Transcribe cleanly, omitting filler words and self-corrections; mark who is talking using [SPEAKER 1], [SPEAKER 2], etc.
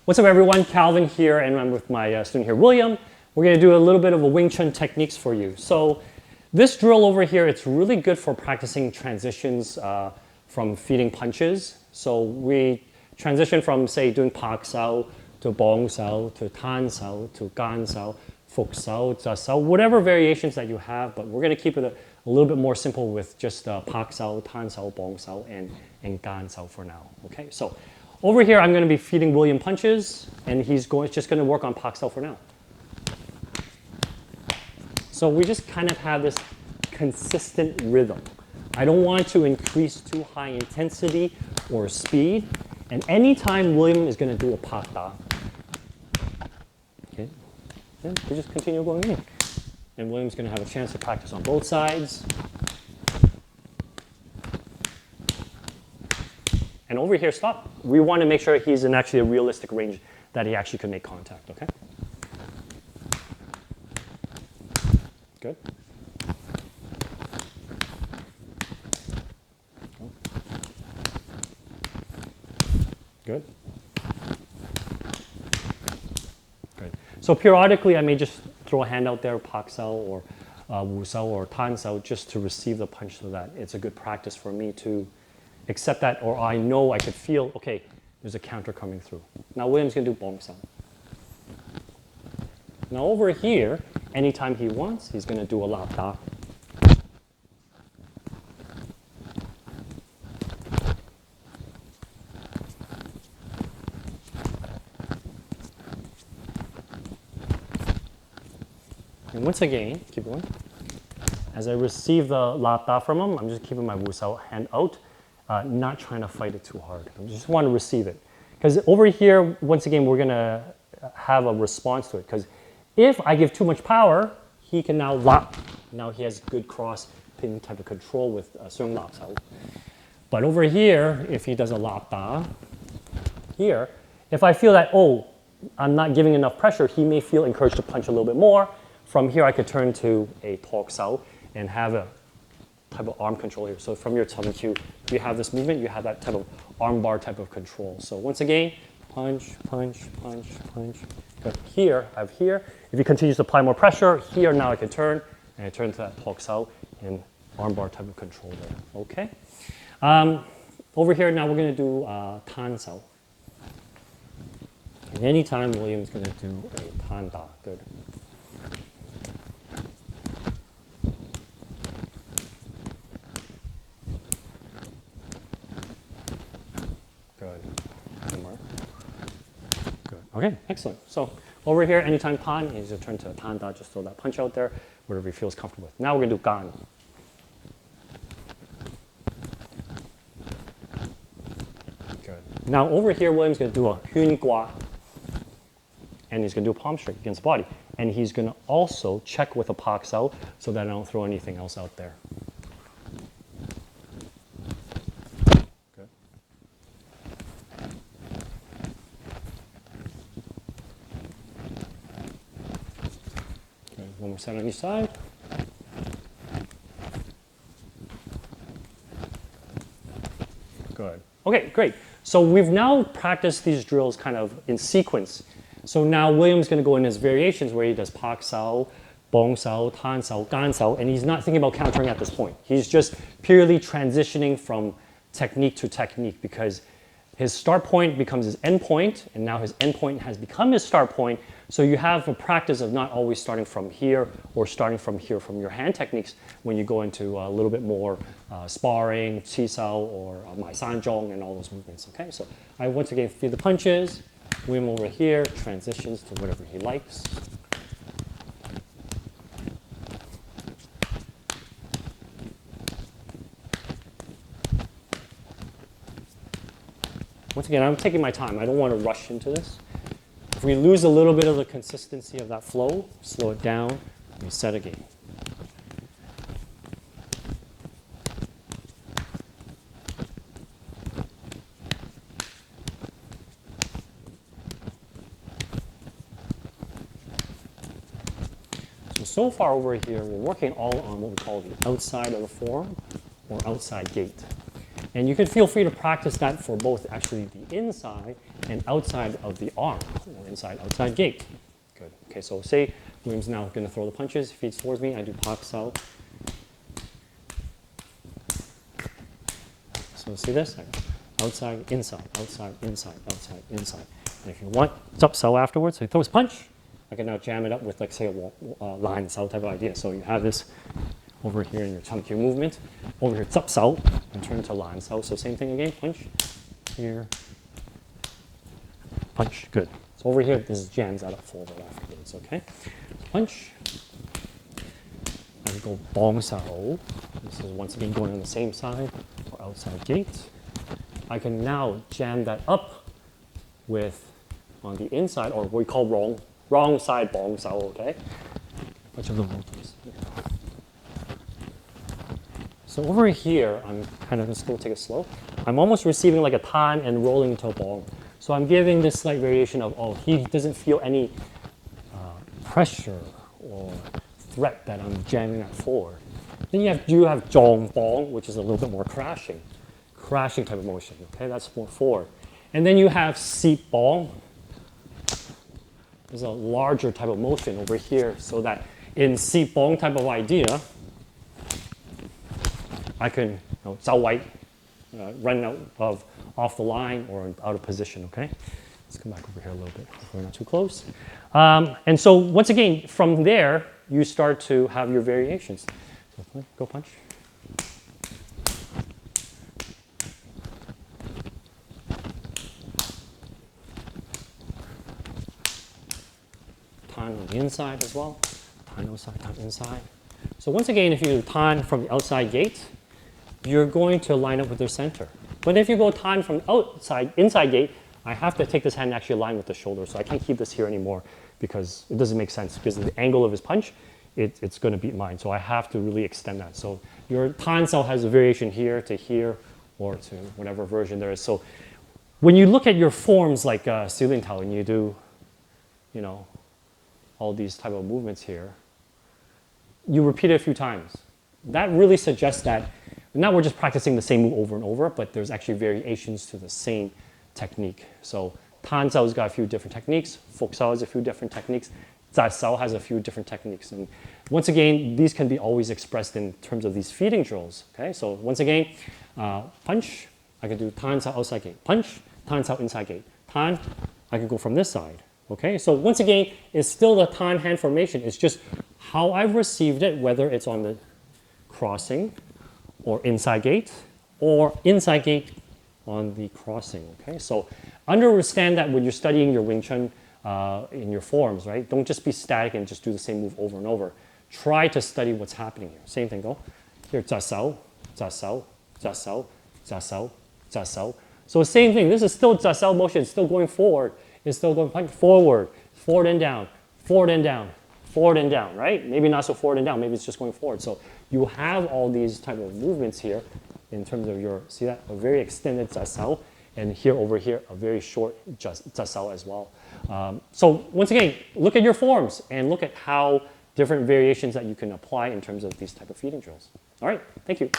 [SPEAKER 1] What's up everyone, Calvin here, and I'm with my student here, William. We're going to do a little bit of a Wing Chun techniques for you. So this drill over here, it's really good for practicing transitions from feeding punches. So we transition from, say, doing Pak Sao to Bong Sao to Tan Sao to Gan Sao, Fuk Sao, Za Sao, whatever variations that you have, but we're going to keep it a little bit more simple with just Pak Sao, Tan Sao, Bong Sao, and Gan Sao for now. Okay, so over here I'm going to be feeding William punches, and he's just going to work on Pak Sao for now. So we just kind of have this consistent rhythm. I don't want to increase too high intensity or speed. And anytime William is going to do a Pak Da, okay, then we just continue going in. And William's going to have a chance to practice on both sides. And over here, stop. We want to make sure he's in actually a realistic range that he actually can make contact, okay? Good. Good. Good. So periodically, I may just throw a hand out there, Pak Sao or Wu Sao or Tan Sao, just to receive the punch so that it's a good practice for me to accept that, or I know I could feel, okay, there's a counter coming through. Now William's going to do Bong Sao. Now over here, anytime he wants, he's going to do a Lap Da. And once again, keep going. As I receive the Lap Da from him, I'm just keeping my Wu Sao hand out, not trying to fight it too hard. I just want to receive it. Because over here, once again, we're going to have a response to it. Because if I give too much power, he can now lap. Now he has good cross pin type of control with Sung Lap Sao. But over here, if he does a Lap Da, here, if I feel that, oh, I'm not giving enough pressure, he may feel encouraged to punch a little bit more. From here, I could turn to a Tok Sao and have a type of arm control here. So from your tum cue, you have this movement, you have that type of arm bar type of control. So once again, punch, punch, punch, punch. Good. Here, I have here. If he continues to apply more pressure, here now I can turn, and I turn to that Tok Sao and arm bar type of control there. Okay. Over here now we're going to do Tan Sao. And anytime William's going to do a Tan Da. Good. Okay, excellent. So over here, anytime Tan, he's going to turn to a Tan Da, just throw that punch out there, whatever he feels comfortable with. Now we're going to do Gan. Good. Now over here, William's going to do a Hun Gua, and he's going to do a palm strike against the body. And he's going to also check with a Pak Sao so that I don't throw anything else out there. One more set on each side. Good. Okay, great. So we've now practiced these drills kind of in sequence. So now William's going to go in his variations where he does Pak Sao, Bong Sao, Tan Sao, Gan Sao, and he's not thinking about countering at this point. He's just purely transitioning from technique to technique because his start point becomes his end point, and now his end point has become his start point. So you have a practice of not always starting from here or starting from here from your hand techniques when you go into a little bit more sparring, Chi Sao or Mai San Zhong and all those movements. Okay, so I once again feed the punches. William over here transitions to whatever he likes. Once again, I'm taking my time. I don't want to rush into this. If we lose a little bit of the consistency of that flow, slow it down, reset again. So far over here, we're working all on what we call the outside of the forearm or outside gate. And you can feel free to practice that for both actually the inside and outside of the arm, or inside, outside gate. Good. Okay, so say William's now going to throw the punches, feet towards me, I do Pak Sao. So see this? I go outside, inside, outside, inside, outside, inside. And if you want Zap Sao afterwards, so he throws punch, I can now jam it up with, like, say, a line Sao type of idea. So you have this over here in your Chum-Kyu movement. Over here, Zap Sao, and turn to line Sao. So same thing again, punch, here, punch, good. So over here, this jams that up forward afterwards, okay? Punch, and go Bong Sao. This is once again going on the same side, or outside gate. I can now jam that up with, on the inside, or what we call wrong side Bong Sao, okay? Bunch of the please. So over here, I'm kind of just going to take it slow. I'm almost receiving like a tan and rolling into a bong. So I'm giving this slight variation of, oh, he doesn't feel any pressure or threat that I'm jamming that forward. Then you have Zhong Bong, which is a little bit more crashing type of motion. Okay, that's more forward. And then you have Seep Bong. There's a larger type of motion over here, so that in Seep Bong type of idea, I can Zao White, run out off the line or out of position, okay? Let's come back over here a little bit if we're not too close. And so once again, from there, you start to have your variations. So go punch. Tan on the inside as well. Tan outside, tan inside. So once again, if you tan from the outside gate, you're going to line up with the center. But if you go tan from inside gate, I have to take this hand and actually align with the shoulder. So I can't keep this here anymore because it doesn't make sense, because the angle of his punch, it's going to beat mine. So I have to really extend that. So your tan cell has a variation here to here or to whatever version there is. So when you look at your forms like Silin Tao and you do, all these type of movements here, you repeat it a few times. That really suggests that now we're just practicing the same move over and over, but there's actually variations to the same technique. So Tan Sao's got a few different techniques, Fok Sao has a few different techniques, Zai Sao has a few different techniques. And once again, these can be always expressed in terms of these feeding drills. Okay, so once again, punch, I can do Tan Sao outside gate, punch, Tan Sao inside gate, Tan, I can go from this side. Okay, so once again, it's still the Tan hand formation. It's just how I've received it, whether it's on the crossing or inside gate on the crossing. Okay, so understand that when you're studying your Wing Chun in your forms, right? Don't just be static and just do the same move over and over. Try to study what's happening here. Same thing, go. Here, Zha Sao, Zha Sao, Zha Sao, Zha Sao, Zha Sao. So same thing, this is still Zha Sao motion, it's still going forward. It's still going forward, forward and down, forward and down, forward and down, right? Maybe not so forward and down, maybe it's just going forward. So you have all these type of movements here in terms of your, see that? A very extended Zha Sao, and here over here, a very short Zha Sao as well. So once again, look at your forms and look at how different variations that you can apply in terms of these type of feeding drills. All right, thank you.